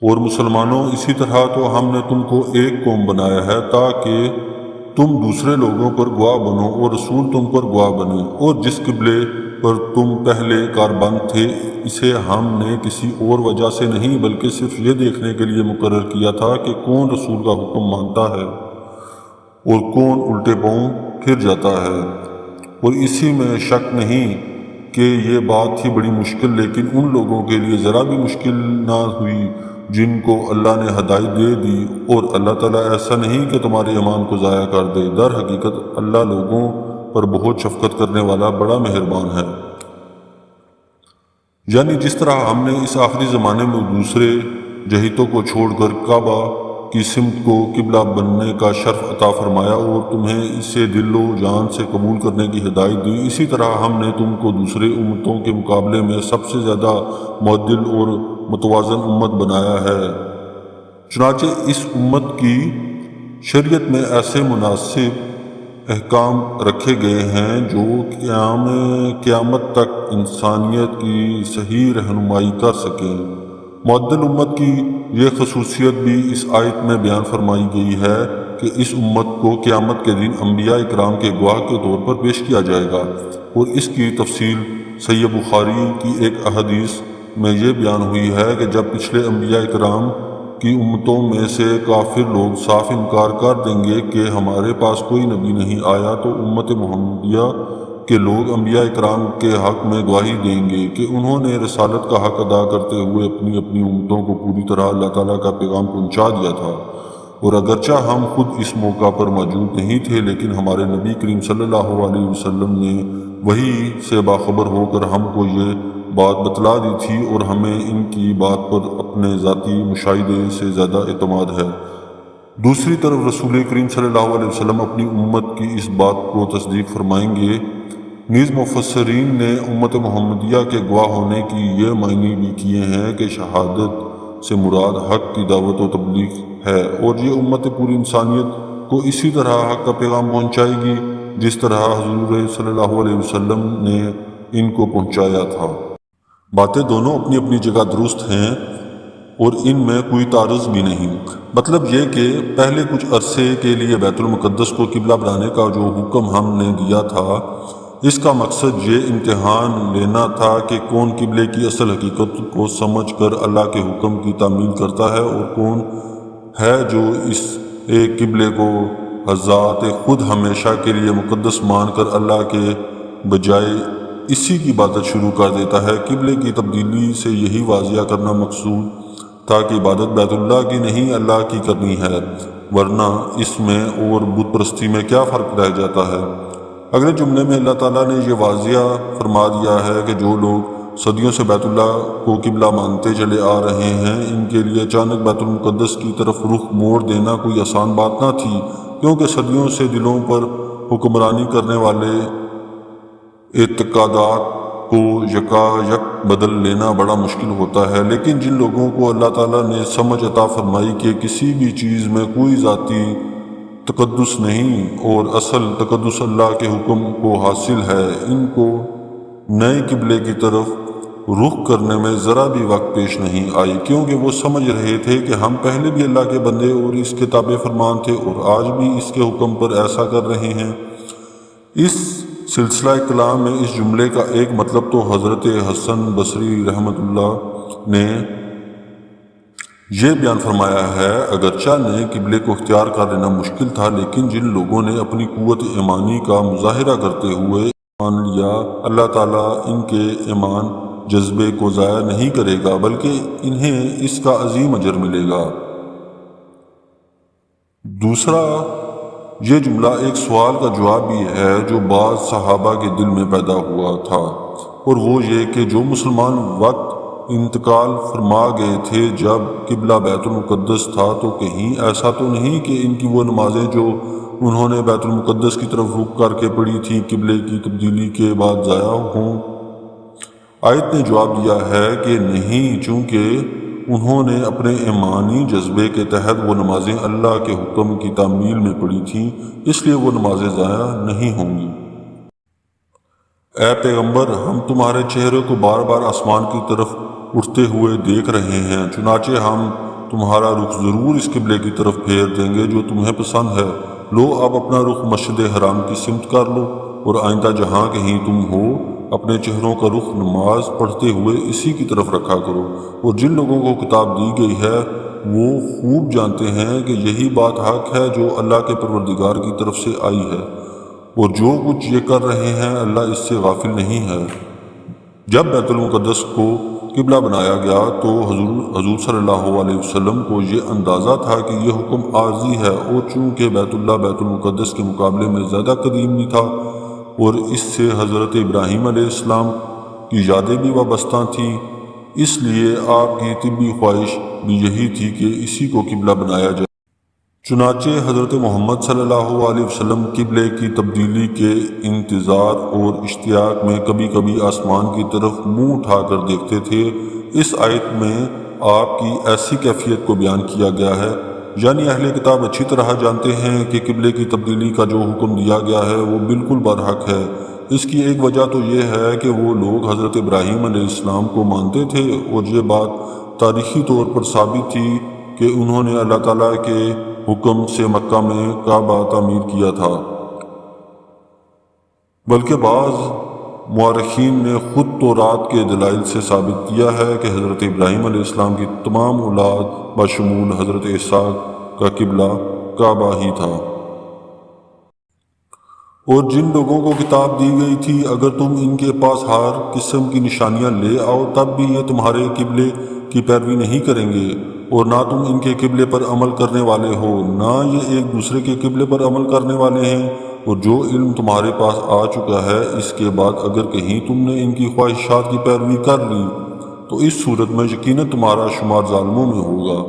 اور مسلمانوں، اسی طرح تو ہم نے تم کو ایک قوم بنایا ہے تاکہ تم دوسرے لوگوں پر گواہ بنو اور رسول تم پر گواہ بنے، اور جس قبلے پر تم پہلے کاربند تھے اسے ہم نے کسی اور وجہ سے نہیں بلکہ صرف یہ دیکھنے کے لیے مقرر کیا تھا کہ کون رسول کا حکم مانتا ہے اور کون الٹے پاؤں پھر جاتا ہے۔ اور اسی میں شک نہیں کہ یہ بات تھی بڑی مشکل، لیکن ان لوگوں کے لیے ذرا بھی مشکل نہ ہوئی جن کو اللہ نے ہدایت دے دی، اور اللہ تعالیٰ ایسا نہیں کہ تمہارے ایمان کو ضائع کر دے۔ در حقیقت اللہ لوگوں پر بہت شفقت کرنے والا بڑا مہربان ہے۔ یعنی جس طرح ہم نے اس آخری زمانے میں دوسرے جہتوں کو چھوڑ کر کعبہ کی سمت کو قبلہ بننے کا شرف عطا فرمایا اور تمہیں اسے دل و جان سے قبول کرنے کی ہدایت دی، اسی طرح ہم نے تم کو دوسرے امتوں کے مقابلے میں سب سے زیادہ معدل اور متوازن امت بنایا ہے۔ چنانچہ اس امت کی شریعت میں ایسے مناسب احکام رکھے گئے ہیں جو قیامت تک انسانیت کی صحیح رہنمائی کر سکیں۔ معدل امت کی یہ خصوصیت بھی اس آیت میں بیان فرمائی گئی ہے کہ اس امت کو قیامت کے دن انبیاء اکرام کے گواہ کے طور پر پیش کیا جائے گا، اور اس کی تفصیل صحیح بخاری کی ایک احادیث میں یہ بیان ہوئی ہے کہ جب پچھلے انبیاء اکرام کی امتوں میں سے کافر لوگ صاف انکار کر دیں گے کہ ہمارے پاس کوئی نبی نہیں آیا، تو امت محمدیہ کے لوگ انبیاء اکرام کے حق میں گواہی دیں گے کہ انہوں نے رسالت کا حق ادا کرتے ہوئے اپنی اپنی امتوں کو پوری طرح اللہ تعالیٰ کا پیغام پہنچا دیا تھا، اور اگرچہ ہم خود اس موقع پر موجود نہیں تھے، لیکن ہمارے نبی کریم صلی اللہ علیہ وسلم نے وحی سے باخبر ہو کر ہم کو یہ بات بتلا دی تھی، اور ہمیں ان کی بات پر اپنے ذاتی مشاہدے سے زیادہ اعتماد ہے۔ دوسری طرف رسول کریم صلی اللہ علیہ وسلم اپنی امت کی اس بات کو تصدیق فرمائیں گے۔ نیز مفسرین نے امت محمدیہ کے گواہ ہونے کی یہ معنی بھی کیے ہیں کہ شہادت سے مراد حق کی دعوت و تبلیغ ہے، اور یہ امت پوری انسانیت کو اسی طرح حق کا پیغام پہنچائے گی جس طرح حضور صلی اللہ علیہ وسلم نے ان کو پہنچایا تھا۔ باتیں دونوں اپنی اپنی جگہ درست ہیں اور ان میں کوئی تعارض بھی نہیں۔ مطلب یہ کہ پہلے کچھ عرصے کے لیے بیت المقدس کو قبلہ بنانے کا جو حکم ہم نے دیا تھا، اس کا مقصد یہ امتحان لینا تھا کہ کون قبلے کی اصل حقیقت کو سمجھ کر اللہ کے حکم کی تعمیل کرتا ہے، اور کون ہے جو اس ایک قبلے کو ذات خود ہمیشہ کے لیے مقدس مان کر اللہ کے بجائے اسی کی عبادت شروع کر دیتا ہے۔ قبلے کی تبدیلی سے یہی واضح کرنا مقصود تھا کہ عبادت بیت اللہ کی نہیں اللہ کی کرنی ہے، ورنہ اس میں اور بت پرستی میں کیا فرق رہ جاتا ہے۔ اگلے جملے میں اللہ تعالیٰ نے یہ واضح فرما دیا ہے کہ جو لوگ صدیوں سے بیت اللہ کو قبلہ مانتے چلے آ رہے ہیں، ان کے لیے اچانک بیت المقدس کی طرف رخ موڑ دینا کوئی آسان بات نہ تھی، کیونکہ صدیوں سے دلوں پر حکمرانی کرنے والے اعتقادات کو یکا یک بدل لینا بڑا مشکل ہوتا ہے۔ لیکن جن لوگوں کو اللہ تعالیٰ نے سمجھ عطا فرمائی کہ کسی بھی چیز میں کوئی ذاتی تقدس نہیں اور اصل تقدس اللہ کے حکم کو حاصل ہے، ان کو نئے قبلے کی طرف رخ کرنے میں ذرا بھی وقت پیش نہیں آئی، کیونکہ وہ سمجھ رہے تھے کہ ہم پہلے بھی اللہ کے بندے اور اس کے تابع فرمان تھے، اور آج بھی اس کے حکم پر ایسا کر رہے ہیں۔ اس سلسلہ کلام میں اس جملے کا ایک مطلب تو حضرت حسن بصری رحمۃ اللہ نے یہ بیان فرمایا ہے، اگرچہ نئے قبلے کو اختیار کر لینا مشکل تھا، لیکن جن لوگوں نے اپنی قوت ایمانی کا مظاہرہ کرتے ہوئے ایمان لیا، اللہ تعالیٰ ان کے ایمان جذبے کو ضائع نہیں کرے گا، بلکہ انہیں اس کا عظیم اجر ملے گا۔ دوسرا، یہ جملہ ایک سوال کا جواب بھی ہے جو بعض صحابہ کے دل میں پیدا ہوا تھا، اور وہ یہ کہ جو مسلمان وقت انتقال فرما گئے تھے جب قبلہ بیت المقدس تھا، تو کہیں ایسا تو نہیں کہ ان کی وہ نمازیں جو انہوں نے بیت المقدس کی طرف رخ کر کے پڑھی تھیں قبلے کی تبدیلی کے بعد ضائع ہوں؟ آیت نے جواب دیا ہے کہ نہیں، چونکہ انہوں نے اپنے ایمانی جذبے کے تحت وہ نمازیں اللہ کے حکم کی تعمیل میں پڑھی تھیں، اس لیے وہ نمازیں ضائع نہیں ہوں گی۔ اے پیغمبر، ہم تمہارے چہرے کو بار بار آسمان کی طرف اٹھتے ہوئے دیکھ رہے ہیں، چنانچہ ہم تمہارا رخ ضرور اس قبلے کی طرف پھیر دیں گے جو تمہیں پسند ہے۔ لو اب اپنا رخ مسجد حرام کی سمت کر لو، اور آئندہ جہاں کہیں تم ہو اپنے چہروں کا رخ نماز پڑھتے ہوئے اسی کی طرف رکھا کرو۔ اور جن لوگوں کو کتاب دی گئی ہے وہ خوب جانتے ہیں کہ یہی بات حق ہے جو اللہ کے پروردگار کی طرف سے آئی ہے، اور جو کچھ یہ کر رہے ہیں اللہ اس سے غافل نہیں ہے۔ جب بیت المقدس کو قبلہ بنایا گیا تو حضور صلی اللہ علیہ وسلم کو یہ اندازہ تھا کہ یہ حکم عارضی ہے، اور چونکہ بیت اللہ بیت المقدس کے مقابلے میں زیادہ قدیمی تھا اور اس سے حضرت ابراہیم علیہ السلام کی یادیں بھی وابستہ تھیں، اس لیے آپ کی طبی خواہش بھی یہی تھی کہ اسی کو قبلہ بنایا جائے۔ چنانچہ حضرت محمد صلی اللہ علیہ وسلم قبلے کی تبدیلی کے انتظار اور اشتیاق میں کبھی کبھی آسمان کی طرف منہ اٹھا کر دیکھتے تھے۔ اس آیت میں آپ کی ایسی کیفیت کو بیان کیا گیا ہے، یعنی اہل کتاب اچھی طرح جانتے ہیں کہ قبلے کی تبدیلی کا جو حکم دیا گیا ہے وہ بالکل برحق ہے۔ اس کی ایک وجہ تو یہ ہے کہ وہ لوگ حضرت ابراہیم علیہ السلام کو مانتے تھے، اور یہ بات تاریخی طور پر ثابت تھی کہ انہوں نے اللہ تعالیٰ کے حکم سے مکہ میں کعبہ تعمیر کیا تھا، بلکہ بعض مورخین نے خود تورات کے دلائل سے ثابت کیا ہے کہ حضرت ابراہیم علیہ السلام کی تمام اولاد بشمول حضرت اسحاق کا قبلہ کعبہ ہی تھا۔ اور جن لوگوں کو کتاب دی گئی تھی اگر تم ان کے پاس ہر قسم کی نشانیاں لے آؤ تب بھی یہ تمہارے قبلے کی پیروی نہیں کریں گے، اور نہ تم ان کے قبلے پر عمل کرنے والے ہو، نہ یہ ایک دوسرے کے قبلے پر عمل کرنے والے ہیں۔ اور جو علم تمہارے پاس آ چکا ہے اس کے بعد اگر کہیں تم نے ان کی خواہشات کی پیروی کر لی تو اس صورت میں یقیناً تمہارا شمار ظالموں میں ہوگا۔